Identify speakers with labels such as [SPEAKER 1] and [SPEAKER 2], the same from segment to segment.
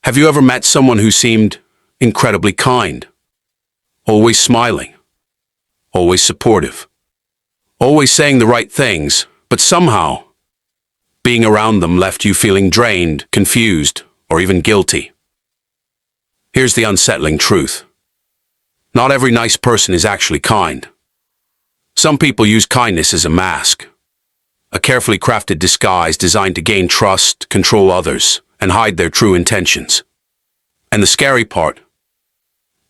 [SPEAKER 1] Have you ever met someone who seemed incredibly kind? Always smiling, always supportive, always saying the right things, but somehow being around them left you feeling drained, confused, or even guilty. Here's the unsettling truth. Not every nice person is actually kind. Some people use kindness as a mask, a carefully crafted disguise designed to gain trust, control others, and hide their true intentions. And the scary part,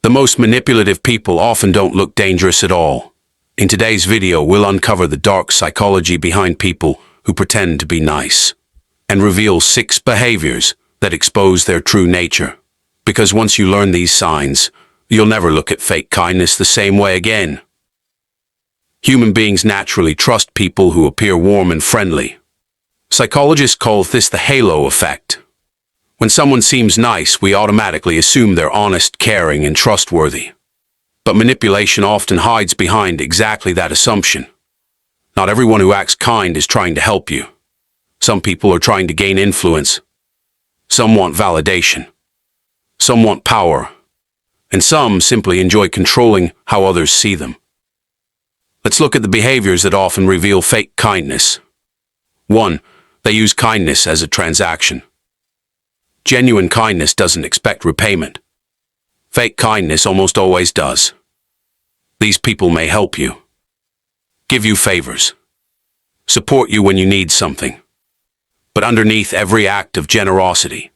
[SPEAKER 1] the most manipulative people often don't look dangerous at all. In today's video, we'll uncover the dark psychology behind people who pretend to be nice, and reveal 6 behaviors that expose their true nature. Because once you learn these signs, you'll never look at fake kindness the same way again. Human beings naturally trust people who appear warm and friendly. Psychologists call this the halo effect. When someone seems nice, we automatically assume they're honest, caring, and trustworthy. But manipulation often hides behind exactly that assumption. Not everyone who acts kind is trying to help you. Some people are trying to gain influence. Some want validation. Some want power. And some simply enjoy controlling how others see them. Let's look at the behaviors that often reveal fake kindness. 1. They use kindness as a transaction. Genuine kindness doesn't expect repayment. Fake kindness almost always does. These people may help you, give you favors, support you when you need something. But underneath every act of generosity,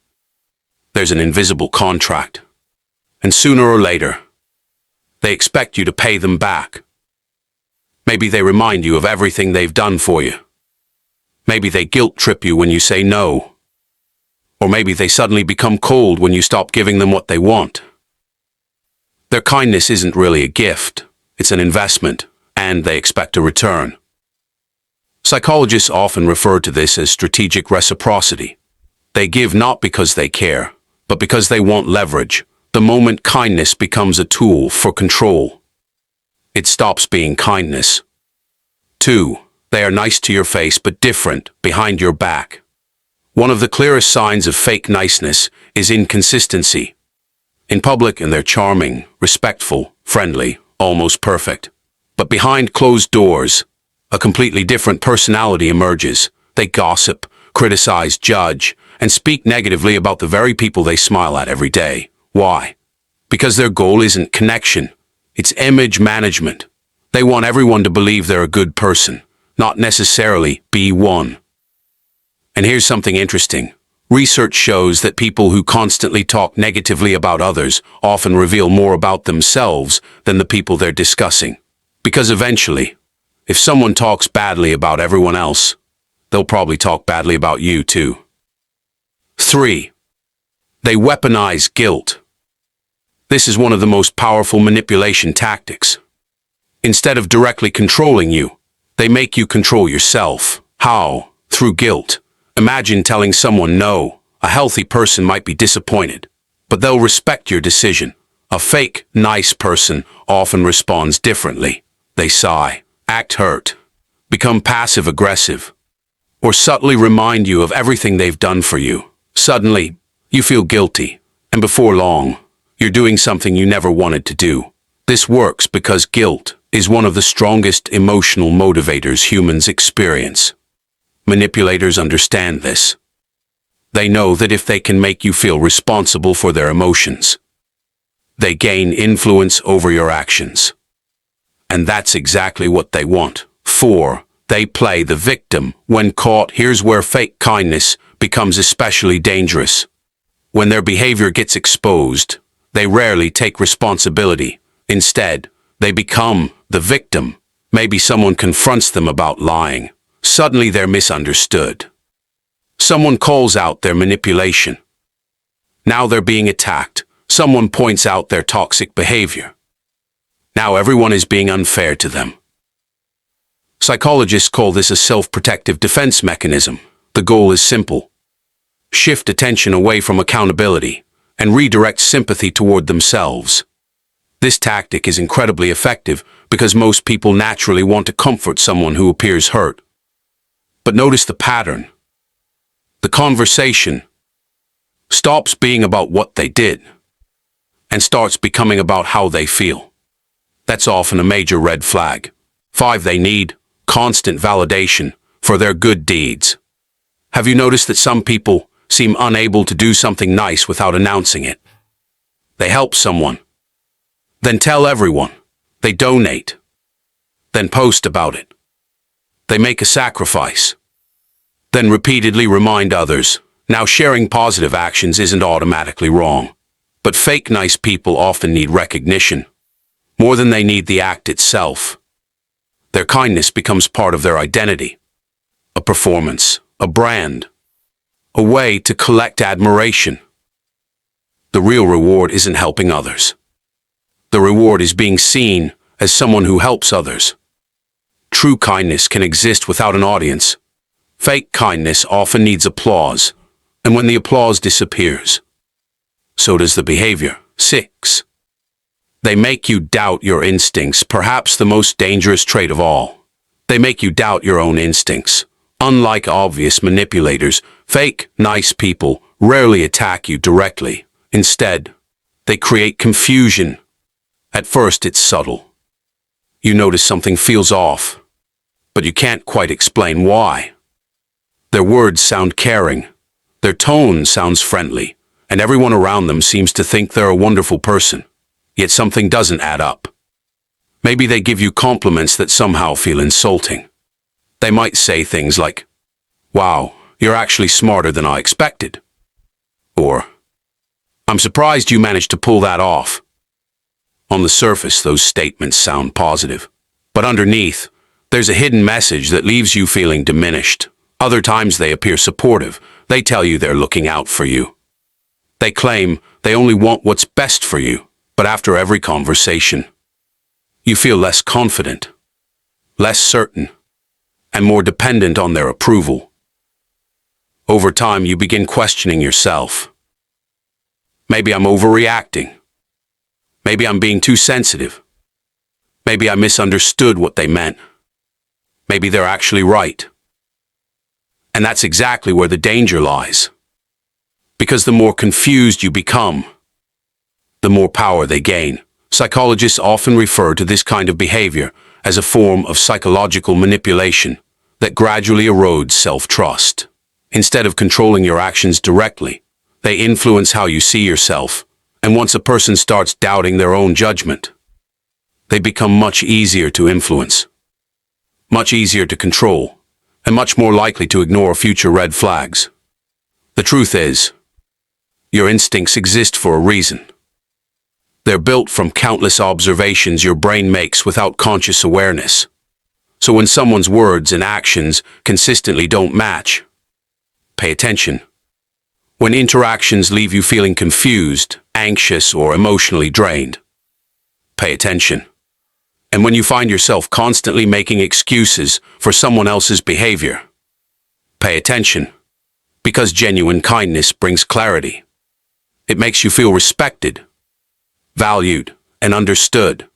[SPEAKER 1] there's an invisible contract. And sooner or later, they expect you to pay them back. Maybe they remind you of everything they've done for you. Maybe they guilt-trip you when you say no. Or maybe they suddenly become cold when you stop giving them what they want. Their kindness isn't really a gift, it's an investment, and they expect a return. Psychologists often refer to this as strategic reciprocity. They give not because they care, but because they want leverage. The moment kindness becomes a tool for control, it stops being kindness. 2. They are nice to your face but different behind your back. One of the clearest signs of fake niceness is inconsistency. In public, and they're charming, respectful, friendly, almost perfect. But behind closed doors, a completely different personality emerges. They gossip, criticize, judge, and speak negatively about the very people they smile at every day. Why? Because their goal isn't connection. It's image management. They want everyone to believe they're a good person, not necessarily be one. And here's something interesting. Research shows that people who constantly talk negatively about others often reveal more about themselves than the people they're discussing. Because eventually, if someone talks badly about everyone else, they'll probably talk badly about you too. 3. They weaponize guilt. This is one of the most powerful manipulation tactics. Instead of directly controlling you, they make you control yourself. How? Through guilt. Imagine telling someone no. A healthy person might be disappointed, but they'll respect your decision. A fake, nice person often responds differently. They sigh, act hurt, become passive-aggressive, or subtly remind you of everything they've done for you. Suddenly, you feel guilty, and before long, you're doing something you never wanted to do. This works because guilt is one of the strongest emotional motivators humans experience. Manipulators understand this. They know that if they can make you feel responsible for their emotions, they gain influence over your actions. And that's exactly what they want. 4. They play the victim when caught. Here's where fake kindness becomes especially dangerous. When their behavior gets exposed, they rarely take responsibility. Instead, they become the victim. Maybe someone confronts them about lying. Suddenly they're misunderstood. Someone calls out their manipulation. Now they're being attacked. Someone points out their toxic behavior. Now everyone is being unfair to them. Psychologists call this a self-protective defense mechanism. The goal is simple. Shift attention away from accountability and redirect sympathy toward themselves. This tactic is incredibly effective because most people naturally want to comfort someone who appears hurt. But notice the pattern. The conversation stops being about what they did and starts becoming about how they feel. That's often a major red flag. 5. They need constant validation for their good deeds. Have you noticed that some people seem unable to do something nice without announcing it? They help someone, then tell everyone. They donate, then post about it. They make a sacrifice, then repeatedly remind others. Now, sharing positive actions isn't automatically wrong, but fake nice people often need recognition more than they need the act itself. Their kindness becomes part of their identity, a performance, a brand, a way to collect admiration. The real reward isn't helping others. The reward is being seen as someone who helps others. True kindness can exist without an audience. Fake kindness often needs applause, and when the applause disappears, so does the behavior. 6. They make you doubt your instincts, perhaps the most dangerous trait of all. They make you doubt your own instincts. Unlike obvious manipulators, fake, nice people rarely attack you directly. Instead, they create confusion. At first, it's subtle. You notice something feels off, but you can't quite explain why. Their words sound caring, their tone sounds friendly, and everyone around them seems to think they're a wonderful person. Yet something doesn't add up. Maybe they give you compliments that somehow feel insulting. They might say things like, "Wow, you're actually smarter than I expected." Or, "I'm surprised you managed to pull that off." On the surface, those statements sound positive, but underneath, there's a hidden message that leaves you feeling diminished. Other times they appear supportive. They tell you they're looking out for you. They claim they only want what's best for you, but after every conversation, you feel less confident, less certain, and more dependent on their approval. Over time, you begin questioning yourself. Maybe I'm overreacting. Maybe I'm being too sensitive. Maybe I misunderstood what they meant. Maybe they're actually right. And that's exactly where the danger lies. Because the more confused you become, the more power they gain. Psychologists often refer to this kind of behavior as a form of psychological manipulation that gradually erodes self-trust. Instead of controlling your actions directly, they influence how you see yourself. And once a person starts doubting their own judgment, they become much easier to influence, much easier to control, and much more likely to ignore future red flags. The truth is, your instincts exist for a reason. They're built from countless observations your brain makes without conscious awareness. So when someone's words and actions consistently don't match, pay attention. When interactions leave you feeling confused, anxious, or emotionally drained, pay attention. And when you find yourself constantly making excuses for someone else's behavior, pay attention. Because genuine kindness brings clarity. It makes you feel respected, valued, and understood.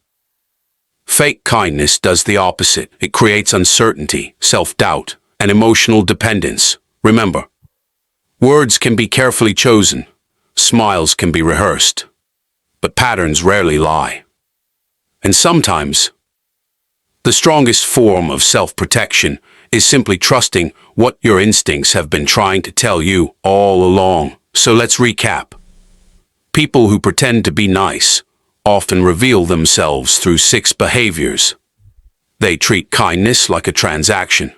[SPEAKER 1] Fake kindness does the opposite. It creates uncertainty, self-doubt, and emotional dependence. Remember, words can be carefully chosen, smiles can be rehearsed, but patterns rarely lie. And sometimes, the strongest form of self-protection is simply trusting what your instincts have been trying to tell you all along. So let's recap. People who pretend to be nice often reveal themselves through 6 behaviors. They treat kindness like a transaction.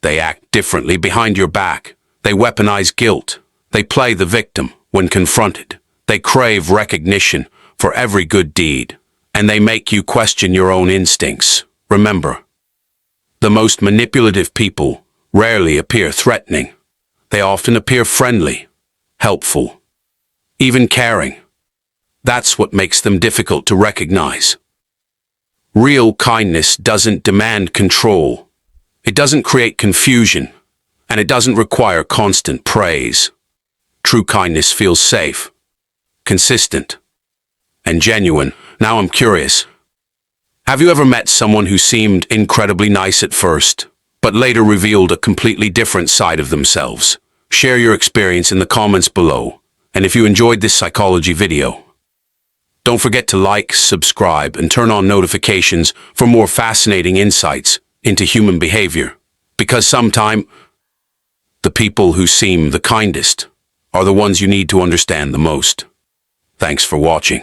[SPEAKER 1] They act differently behind your back. They weaponize guilt. They play the victim when confronted. They crave recognition for every good deed. And they make you question your own instincts. Remember, the most manipulative people rarely appear threatening. They often appear friendly, helpful, even caring. That's what makes them difficult to recognize. Real kindness doesn't demand control. It doesn't create confusion, and it doesn't require constant praise. True kindness feels safe, consistent, and genuine. Now I'm curious. Have you ever met someone who seemed incredibly nice at first, but later revealed a completely different side of themselves? Share your experience in the comments below. And if you enjoyed this psychology video, don't forget to like, subscribe, and turn on notifications for more fascinating insights into human behavior. Because sometimes, the people who seem the kindest are the ones you need to understand the most. Thanks for watching.